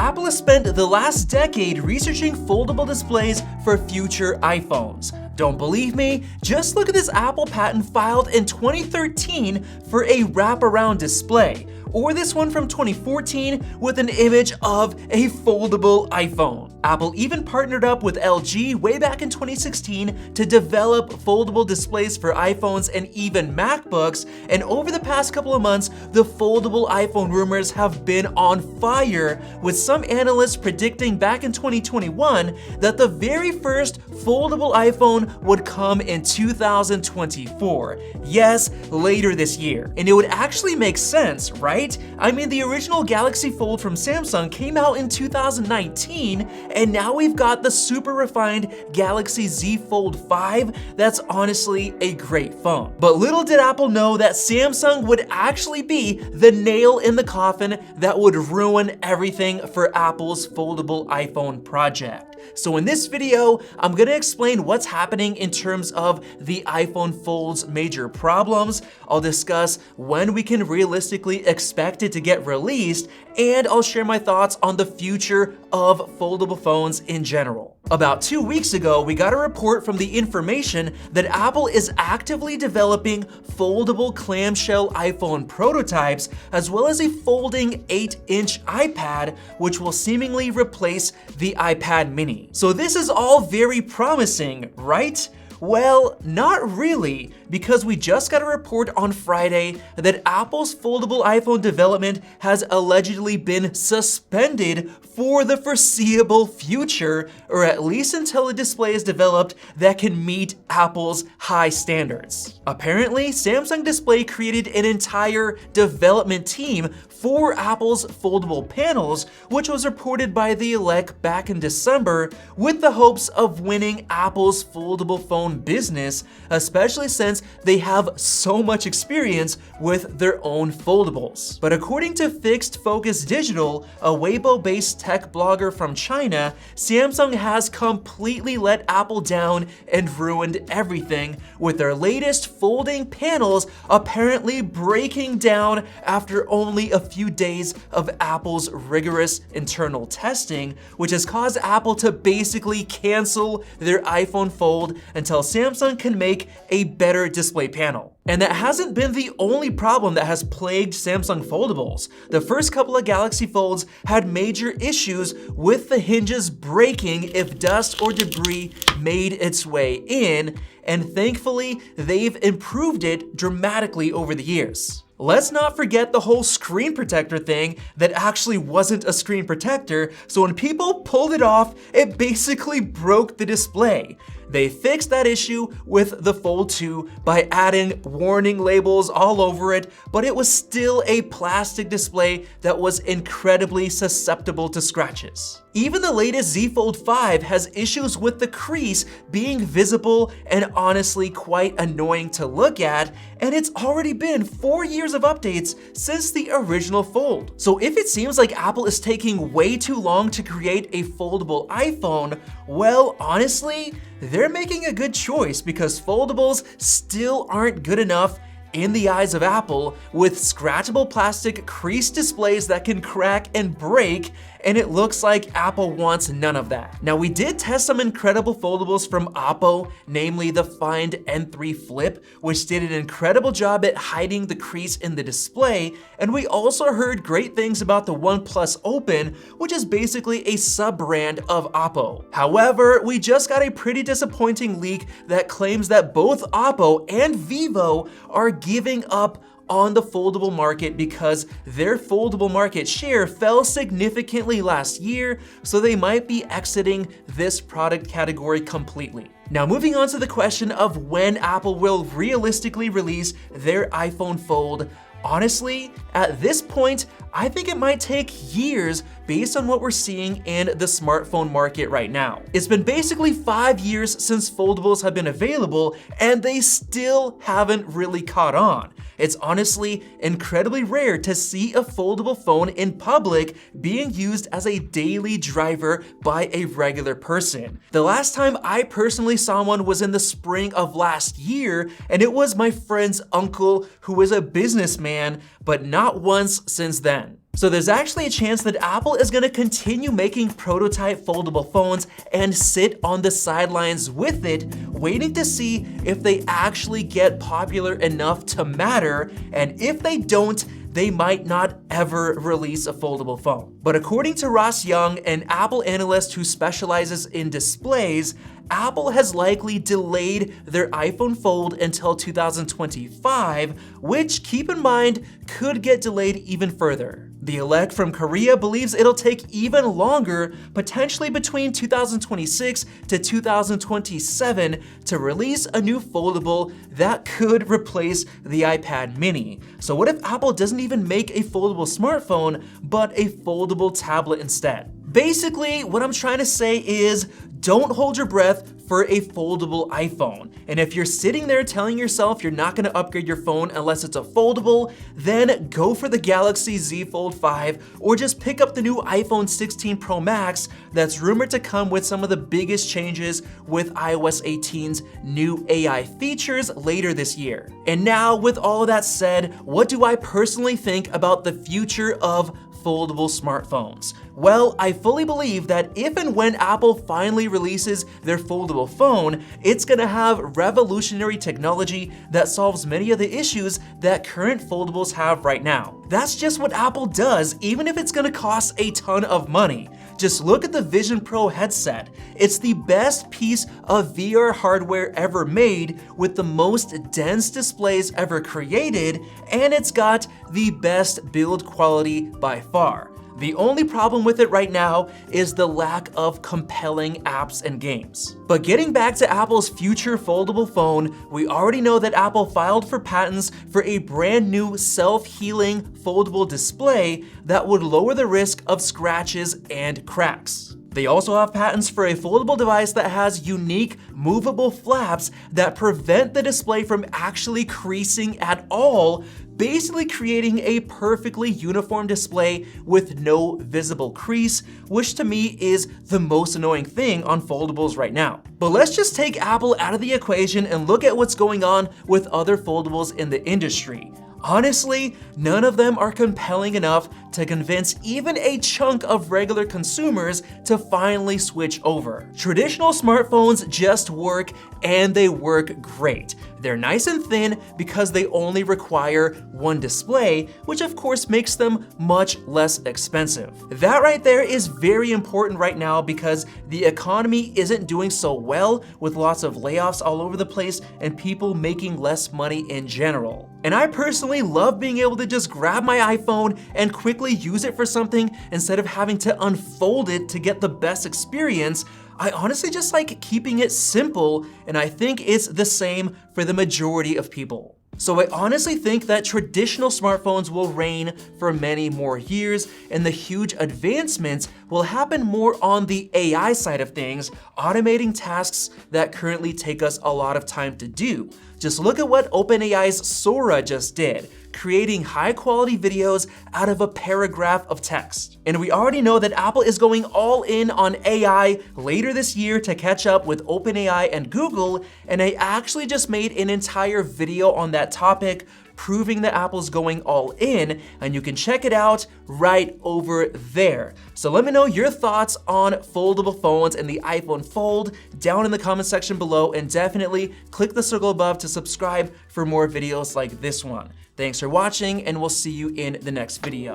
Apple has spent the last decade researching foldable displays for future iPhones. Don't believe me? Just look at this Apple patent filed in 2013 for a wraparound display, or this one from 2014 with an image of a foldable iPhone. Apple even partnered up with LG way back in 2016 to develop foldable displays for iPhones and even MacBooks, and over the past couple of months, the foldable iPhone rumors have been on fire, with some analysts predicting back in 2021 that the very first foldable iPhone would come in 2024. Yes, later this year. And it would actually make sense, right? I mean, the original Galaxy Fold from Samsung came out in 2019, and now we've got the super refined Galaxy Z Fold 5 that's honestly a great phone. But little did Apple know that Samsung would actually be the nail in the coffin that would ruin everything for Apple's foldable iPhone project. So in this video, I'm gonna explain what's happening in terms of the iPhone Fold's major problems. I'll discuss when we can realistically expect it to get released, and I'll share my thoughts on the future of foldable phones in general. About 2 weeks ago, we got a report from The Information that Apple is actively developing foldable clamshell iPhone prototypes, as well as a folding 8-inch iPad, which will seemingly replace the iPad mini. So this is all very promising, right? Well, not really, because we just got a report on Friday that Apple's foldable iPhone development has allegedly been suspended for the foreseeable future, or at least until a display is developed that can meet Apple's high standards. Apparently, Samsung Display created an entire development team for Apple's foldable panels, which was reported by The Elect back in December, with the hopes of winning Apple's foldable phone business, especially since they have so much experience with their own foldables. But according to Fixed Focus Digital, a Weibo-based tech blogger from China, Samsung has completely let Apple down and ruined everything, with their latest folding panels apparently breaking down after only a few days of Apple's rigorous internal testing, which has caused Apple to basically cancel their iPhone Fold until Samsung can make a better display panel. And that hasn't been the only problem that has plagued Samsung foldables. The first couple of Galaxy Folds had major issues with the hinges breaking if dust or debris made its way in, and thankfully, they've improved it dramatically over the years. Let's not forget the whole screen protector thing that actually wasn't a screen protector, so when people pulled it off, it basically broke the display. They fixed that issue with the Fold 2 by adding warning labels all over it, but it was still a plastic display that was incredibly susceptible to scratches. Even the latest Z Fold 5 has issues with the crease being visible and honestly quite annoying to look at, and it's already been 4 years of updates since the original Fold. So if it seems like Apple is taking way too long to create a foldable iPhone, well, honestly, they're making a good choice, because foldables still aren't good enough in the eyes of Apple, with scratchable plastic crease displays that can crack and break, and it looks like Apple wants none of that. Now, we did test some incredible foldables from Oppo, namely the Find N3 Flip, which did an incredible job at hiding the crease in the display, and we also heard great things about the OnePlus Open, which is basically a sub-brand of Oppo. However, we just got a pretty disappointing leak that claims that both Oppo and Vivo are giving up on the foldable market because their foldable market share fell significantly last year, so they might be exiting this product category completely. Now, moving on to the question of when Apple will realistically release their iPhone Fold, honestly, at this point, I think it might take years based on what we're seeing in the smartphone market right now. It's been basically 5 years since foldables have been available, and they still haven't really caught on. It's honestly incredibly rare to see a foldable phone in public being used as a daily driver by a regular person. The last time I personally saw one was in the spring of last year, and it was my friend's uncle who was a businessman, but not once since then. So there's actually a chance that Apple is gonna continue making prototype foldable phones and sit on the sidelines with it, waiting to see if they actually get popular enough to matter, and if they don't, they might not ever release a foldable phone. But according to Ross Young, an Apple analyst who specializes in displays, Apple has likely delayed their iPhone Fold until 2025, which, keep in mind, could get delayed even further. The elect from Korea believes it'll take even longer, potentially between 2026 to 2027, to release a new foldable that could replace the iPad mini. So what if Apple doesn't even make a foldable smartphone, but a foldable tablet instead? Basically, what I'm trying to say is, don't hold your breath for a foldable iPhone. And if you're sitting there telling yourself you're not gonna upgrade your phone unless it's a foldable, then go for the Galaxy Z Fold 5, or just pick up the new iPhone 16 Pro Max that's rumored to come with some of the biggest changes with iOS 18's new AI features later this year. And now, with all of that said, what do I personally think about the future of foldable smartphones? Well, I fully believe that if and when Apple finally releases their foldable phone, it's gonna have revolutionary technology that solves many of the issues that current foldables have right now. That's just what Apple does, even if it's gonna cost a ton of money. Just look at the Vision Pro headset. It's the best piece of VR hardware ever made, with the most dense displays ever created, and it's got the best build quality by far. The only problem with it right now is the lack of compelling apps and games. But getting back to Apple's future foldable phone, we already know that Apple filed for patents for a brand new self-healing foldable display that would lower the risk of scratches and cracks. They also have patents for a foldable device that has unique movable flaps that prevent the display from actually creasing at all, basically creating a perfectly uniform display with no visible crease, which to me is the most annoying thing on foldables right now. But let's just take Apple out of the equation and look at what's going on with other foldables in the industry. Honestly, none of them are compelling enough to convince even a chunk of regular consumers to finally switch over. Traditional smartphones just work, and they work great. They're nice and thin because they only require one display, which of course makes them much less expensive. That right there is very important right now because the economy isn't doing so well, with lots of layoffs all over the place and people making less money in general. And I personally love being able to just grab my iPhone and quickly use it for something instead of having to unfold it to get the best experience. I honestly just like keeping it simple, and I think it's the same for the majority of people. So I honestly think that traditional smartphones will reign for many more years, and the huge advancements will happen more on the AI side of things, automating tasks that currently take us a lot of time to do. Just look at what OpenAI's Sora just did, creating high-quality videos out of a paragraph of text. And we already know that Apple is going all in on AI later this year to catch up with OpenAI and Google, and I actually just made an entire video on that topic, proving that Apple's going all in, and you can check it out right over there. So let me know your thoughts on foldable phones and the iPhone Fold down in the comment section below, and definitely click the circle above to subscribe for more videos like this one. Thanks for watching, and we'll see you in the next video.